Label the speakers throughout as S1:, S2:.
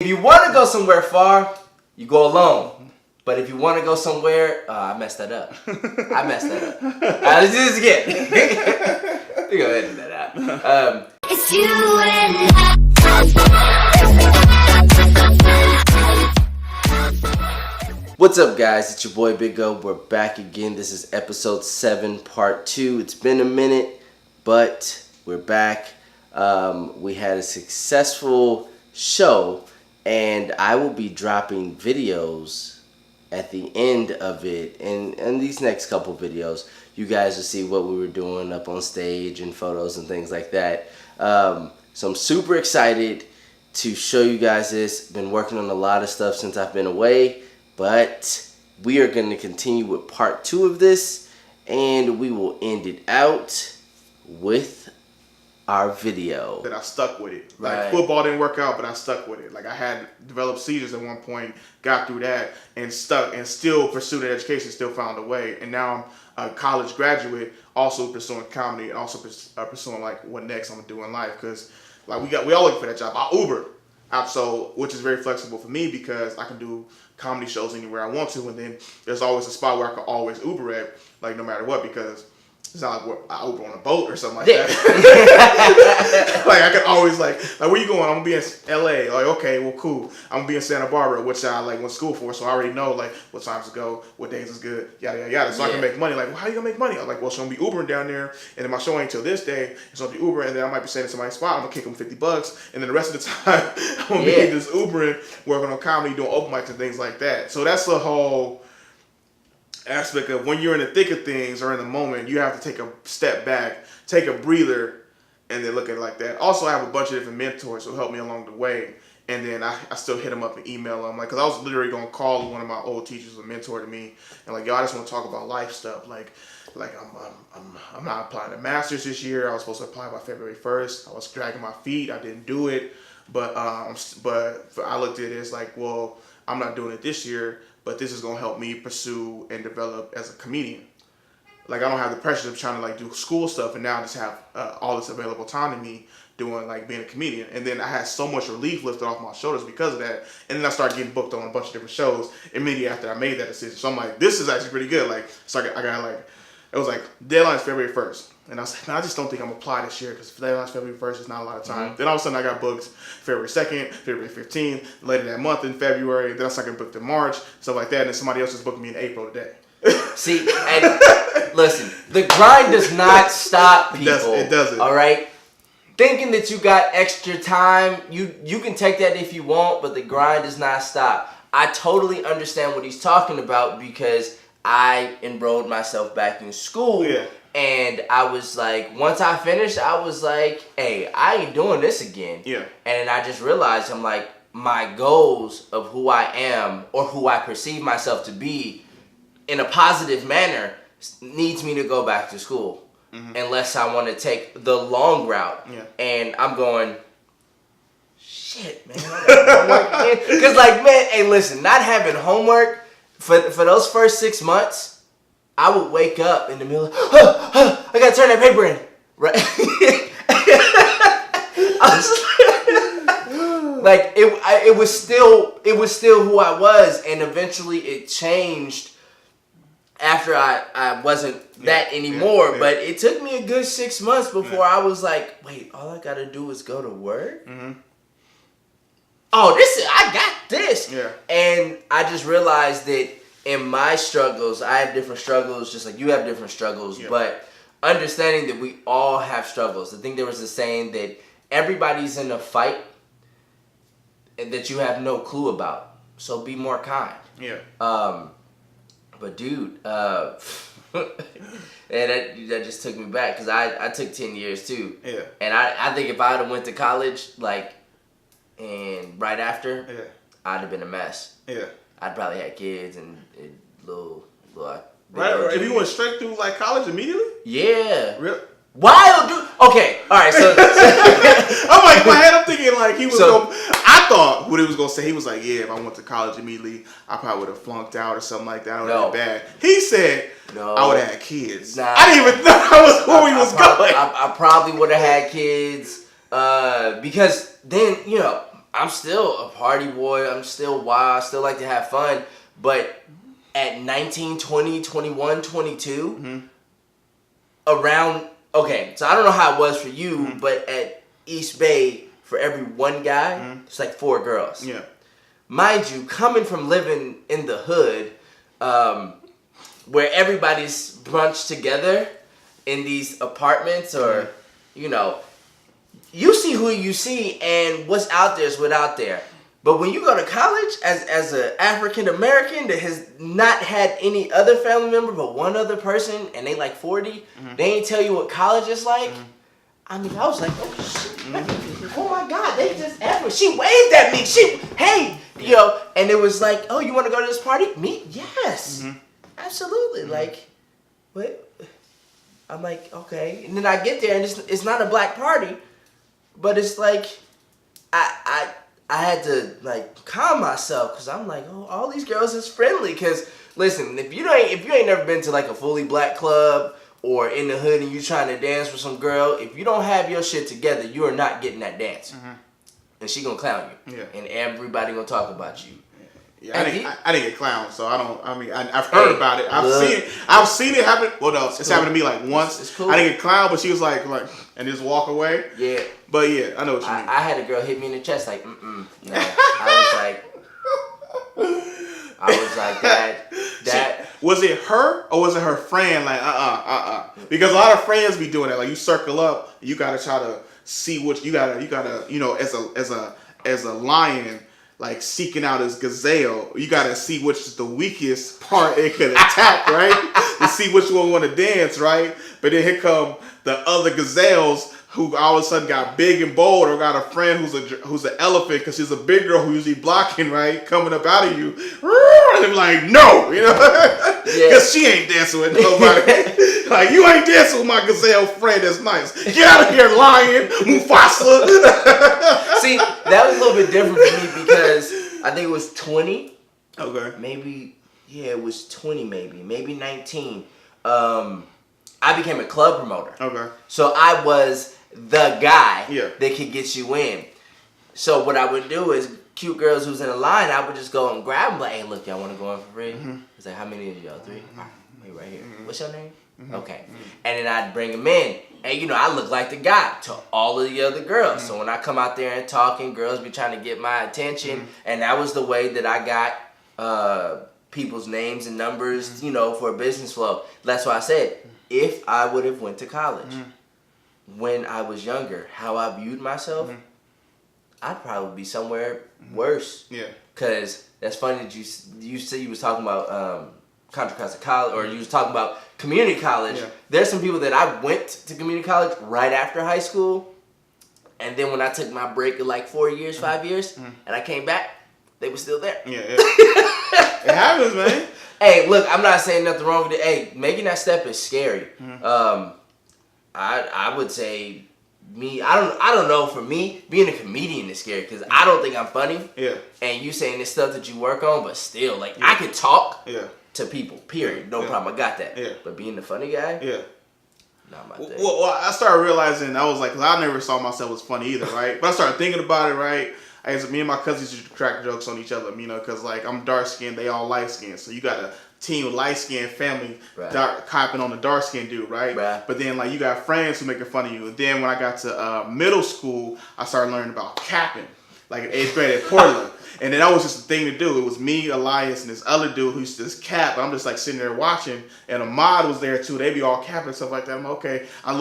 S1: you want to go somewhere far, you go alone. But if you want to go somewhere, I messed that up. Let's do this again. We're going to edit that out.
S2: It's you and
S1: What's up, guys? It's your boy Big O. We're back again. This is episode 7, part 2. It's been a minute, but we're back. We had a successful show, and I will be dropping videos at the end of it. And these next couple videos, you guys will see what we were doing up on stage and photos and things like that. So I'm super excited to show you guys this. Been working on a lot of stuff since I've been away. But we are going to continue with part 2 of this, and we will end it out with our video.
S3: That I stuck with it. Like,
S1: right.
S3: Football didn't work out, but I stuck with it. Like, I had developed seizures at one point, got through that, and stuck, and still pursued an education, still found a way. And now I'm a college graduate, also pursuing comedy, and also pursuing, like, what next I'm going to do in life. Because, like, we all looking for that job. I Uber. So, which is very flexible for me because I can do comedy shows anywhere I want to, and then there's always a spot where I can always Uber at, like, no matter what, because it's not like I Uber on a boat or something like that. Like, I can always, like, where you going? I'm gonna be in LA. Like, okay, well, cool. I'm gonna be in Santa Barbara, which I went to school for, so I already know, like, what times to go, what days is good, yada yada yada. So I can make money. Like, well, how you gonna make money? I'm like, well, so I'm gonna be Ubering down there, and then my show ain't till this day, so I'm gonna be Ubering, and then I might be staying in somebody's spot. I'm gonna kick them $50, and then the rest of the time I'm gonna be just Ubering, working on comedy, doing open mics and things like that. So that's the whole aspect of when you're in the thick of things or in the moment, you have to take a step back, take a breather, and then look at it like that. Also, I have a bunch of different mentors who help me along the way, and then I still hit them up and email them, like, because I was literally gonna call one of my old teachers, a mentor to me, and like, yo, I just want to talk about life stuff, like I'm not applying to masters this year. I was supposed to apply by February 1st. I was dragging my feet. I didn't do it, but I looked at it as like, well, I'm not doing it this year, but this is gonna help me pursue and develop as a comedian. Like, I don't have the pressure of trying to, like, do school stuff, and now I just have all this available time to me doing, like, being a comedian. And then I had so much relief lifted off my shoulders because of that. And then I started getting booked on a bunch of different shows immediately after I made that decision. So I'm like, this is actually pretty good. Like, so I got like, it was like, deadline's February 1st. And I was like, man, I just don't think I'm gonna apply this year because deadline's February 1st is not a lot of time. Then all of a sudden I got booked February 2nd, February 15th, later that month in February. Then I started getting booked in March, stuff like that. And then somebody else just booked me in April today.
S1: See, and listen, the grind does not stop, people.
S3: It doesn't.
S1: All right? Thinking that you got extra time, you can take that if you want, but the grind does not stop. I totally understand what he's talking about because I enrolled myself back in school. Yeah. And I was like, once I finished, I was like, hey, I ain't doing this again. Yeah. And I just realized, I'm like, my goals of who I am or who I perceive myself to be in a positive manner needs me to go back to school. Unless I want to take the long route. Yeah. And I'm going, shit, man. Because, like, man, hey, listen, not having homework for those first 6 months, I would wake up in the middle of, I got to turn that paper in. Right? Like, it was still who I was, and eventually it changed after I wasn't that anymore. Yeah. But it took me a good 6 months before I was like, wait, all I gotta do is go to work? Oh, I got this. Yeah. And I just realized that in my struggles, I have different struggles, just like you have different struggles, but understanding that we all have struggles. I think there was a saying that everybody's in a fight that you have no clue about, so be more kind. Yeah. But dude, and that just took me back because I took 10 years too. Yeah. And I think if I would have went to college, like, and right after, I'd have been a mess. Yeah. I'd probably had kids and little
S3: right. If you went straight through, like, college immediately?
S1: Yeah.
S3: Really?
S1: Wild, dude. Okay, all right. So
S3: I'm like, in my head, I'm thinking like he was. I thought what he was gonna say. He was like, yeah, if I went to college immediately, I probably would have flunked out or something like that. I would have been bad. He said, no, I would have had kids. Nah, I didn't even know that was where he was going.
S1: I probably would have had kids because then, you know, I'm still a party boy. I'm still wild. I still like to have fun. But at 19, 20, 21, 22, around, okay, so I don't know how it was for you, but at East Bay, for every one guy, it's like 4 girls.
S3: Yeah.
S1: Mind you, coming from living in the hood, where everybody's bunched together in these apartments or, you know, you see who you see and what's out there is what's out there. But when you go to college as an African American that has not had any other family member but one other person and they like 40, they ain't tell you what college is like. I mean, I was like, oh shit, oh my God, they just ever. She waved at me. Hey, yo, and it was like, oh, you want to go to this party? Me? Yes, absolutely. Like, what? I'm like, okay, and then I get there and it's not a black party, but it's like, I had to like calm myself because I'm like, oh, all these girls is friendly. Because listen, if you ain't never been to like a fully black club or in the hood and you trying to dance with some girl, if you don't have your shit together, you are not getting that dance, and she gonna clown you, and everybody gonna talk about you.
S3: Yeah, I didn't get clowned, so I don't. I mean, I've heard about it. I've seen it happen. Well, no, it's happened to me like once.
S1: It's cool.
S3: I didn't get clowned, but she was like, and just walk away.
S1: Yeah.
S3: But yeah, I know what you mean.
S1: I had a girl hit me in the chest like, no. I was like that.
S3: Was it her or was it her friend? Like, Because a lot of friends be doing that. Like, you circle up, you gotta try to see what you gotta, you know, as a lion. Like seeking out his gazelle, you gotta see which is the weakest part it could attack, right? To see which one want to dance, right? But then here come the other gazelles who all of a sudden got big and bold, or got a friend who's an elephant because she's a big girl who usually blocking, right? Coming up out of you, and I'm like, no, you know, because she ain't dancing with nobody. Like, you ain't dancing with my gazelle friend that's nice. Get out of here, lion, Mufasa.
S1: See, that was a little bit different for me because I think it was 20.
S3: Okay.
S1: Maybe, yeah, it was 20 maybe 19. I became a club promoter. Okay. So I was the guy that could get you in. So what I would do is, cute girls who's in a line, I would just go and grab them like, hey, look, y'all want to go in for free? It's like, how many of y'all? 3? Right here. What's your name? Okay. And then I'd bring them in. And, you know, I look like the guy to all of the other girls. So when I come out there and talking, girls be trying to get my attention. And that was the way that I got people's names and numbers, you know, for a business flow. That's why I said, if I would have went to college when I was younger, how I viewed myself, I'd probably be somewhere worse. Yeah. Because that's funny that you said you was talking about Contra Costa College, or you was talking about community college. Yeah. There's some people that I went to community college right after high school, and then when I took my break of like 4 years, 5 years, and I came back, they were still there. Yeah.
S3: It happens, man.
S1: Hey, look, I'm not saying nothing wrong with it. Hey, making that step is scary. I would say I don't know, for me, being a comedian is scary because I don't think I'm funny. Yeah. And you saying this stuff that you work on, but still, like, I can talk to people, period. No problem. I got that. Yeah. But being the funny guy? Yeah. Not my thing.
S3: Well, I started realizing, I was like, 'cause I never saw myself as funny either, right? But I started thinking about it, right? Me and my cousins used to crack jokes on each other, you know, because, like, I'm dark-skinned, they all light-skinned. So you got a team with light-skinned family, dark, copping on the dark-skinned dude, right? But then, like, you got friends who making fun of you. And then when I got to middle school, I started learning about capping, like in 8th grade at Portland. And then that was just a thing to do. It was me, Elias, and this other dude who used to just cap. I'm just like sitting there watching, and Ahmad was there too. They be all capping and stuff like that. I'm okay. I'll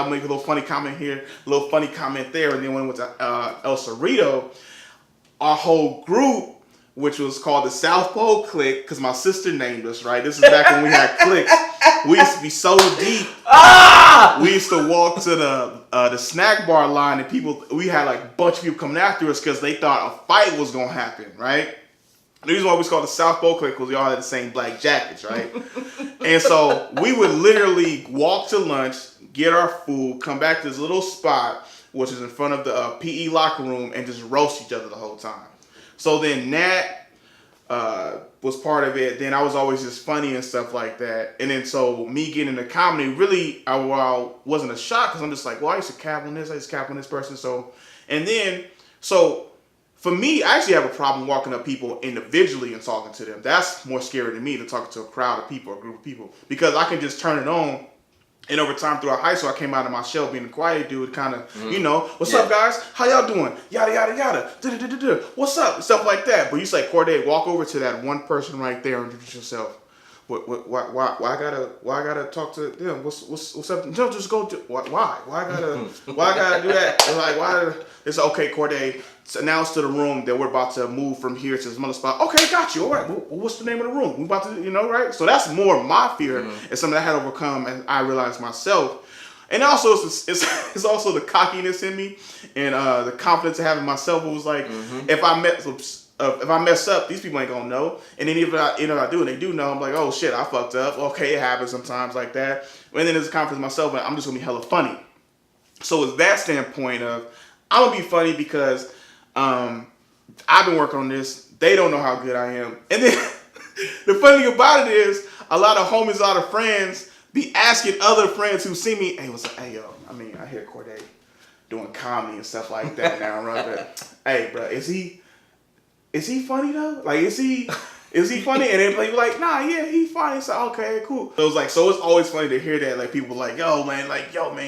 S3: make a little funny comment here, a little funny comment there. And then when we went to El Cerrito, our whole group, which was called the South Pole Clique, because my sister named us, right? This is back when we had cliques. We used to be so deep. We used to walk to the snack bar line, and we had like a bunch of people coming after us because they thought a fight was going to happen, right? The reason why we was called the South Pole Clique was we all had the same black jackets, right? And so we would literally walk to lunch, get our food, come back to this little spot, which is in front of the PE locker room, and just roast each other the whole time. So then Nat was part of it. Then I was always just funny and stuff like that. And then so me getting into comedy, really, I wasn't a shock because I'm just like, well, I used to cap on this, I used to cap on this person. So, and then, so for me, I actually have a problem walking up people individually and talking to them. That's more scary to me than talking to a crowd of people, a group of people, because I can just turn it on. And over time throughout high school, I came out of my shell being a quiet dude, kind of, you know, what's up, guys? How y'all doing? Yada, yada, yada. Da-da-da-da-da. What's up? Stuff like that. But you say, Corde, walk over to that one person right there and introduce yourself. Why I gotta talk to them? What's up? No, just go to, why I gotta do that? It's like, why? It's okay, Corde. Announce to the room that we're about to move from here to some other spot. Okay, got you. All right. Well, what's the name of the room? We about to, you know, right? So that's more my fear and something I had to overcome, and I realized myself. And also, it's also the cockiness in me and the confidence I have in myself. It was like, if I mess up, these people ain't gonna know. And then if I do, and they do know, I'm like, oh shit, I fucked up. Okay, it happens sometimes like that. And then there's confidence in myself, and I'm just gonna be hella funny. So with that standpoint of, I'm gonna be funny because I've been working on this. They don't know how good I am. And then the funny thing about it is, a lot of homies, a lot of friends be asking other friends who see me, hey, what's up? Hey, yo, I mean, I hear Corde doing comedy and stuff like that now, right? But, hey, bro, is he funny though? Like, is he funny? And then they be like, nah, yeah, he's funny. So okay, cool. So it's always funny to hear that, like, people like, yo man,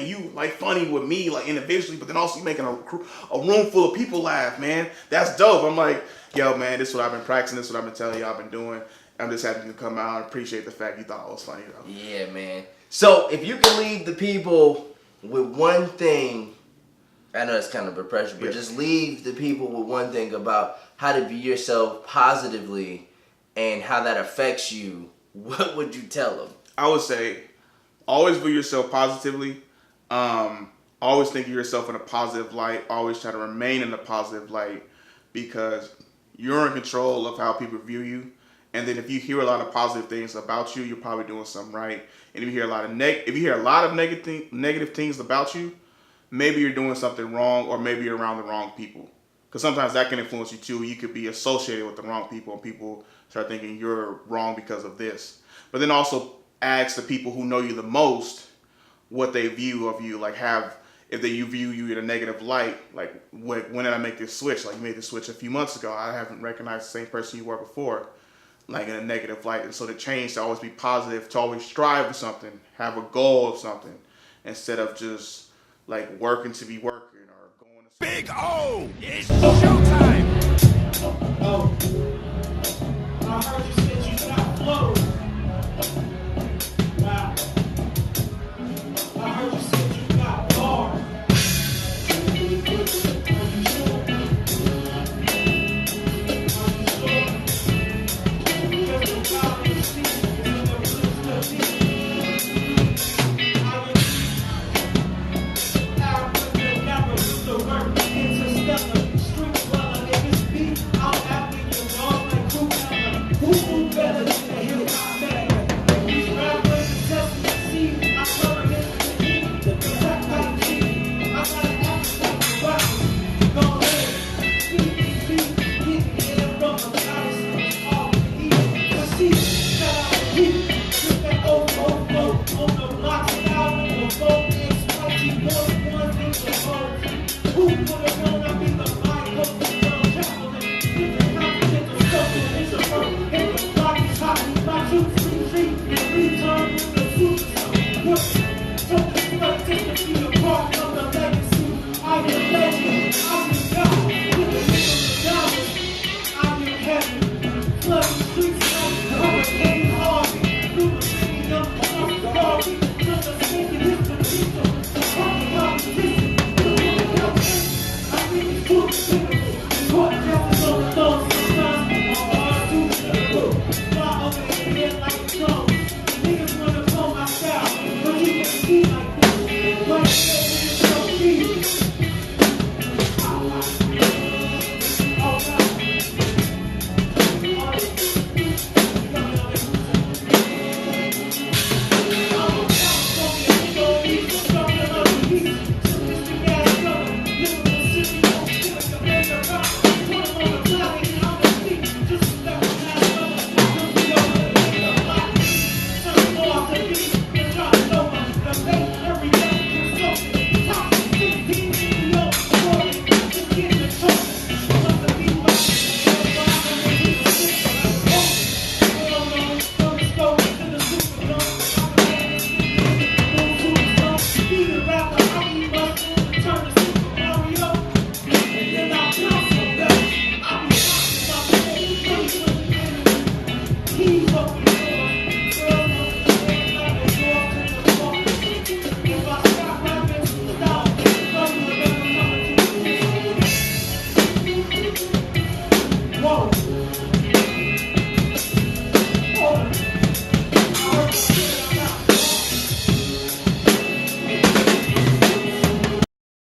S3: you like funny with me, like individually, but then also you making a room full of people laugh, man. That's dope. I'm like, yo man, this is what I've been practicing, this is what I've been telling you I've been doing. I'm just happy to come out and appreciate the fact you thought I was funny though.
S1: Yeah, man. So if you can leave the people with one thing, I know that's kind of a pressure, but just leave the people with one thing about how to view yourself positively and how that affects you, what would you tell them?
S3: I would say, always view yourself positively. Always think of yourself in a positive light. Always try to remain in a positive light, because you're in control of how people view you. And then if you hear a lot of positive things about you, you're probably doing something right. And if you hear a lot of negative things about you, maybe you're doing something wrong, or maybe you're around the wrong people. Because sometimes that can influence you too. You could be associated with the wrong people, and people start thinking you're wrong because of this. But then also ask the people who know you the most what they view of you. Like, if they view you in a negative light, like, when did I make this switch? Like, you made this switch a few months ago. I haven't recognized the same person you were before, like, in a negative light. And so the change to always be positive, to always strive for something, have a goal of something, instead of just like working to be working or going to
S4: Big O! It's showtime!
S5: Oh, I heard you said you got flow. Wow. I heard you said you got bars. Are you sure? Are you sure? Because the power you see is in the blue stuff. Look.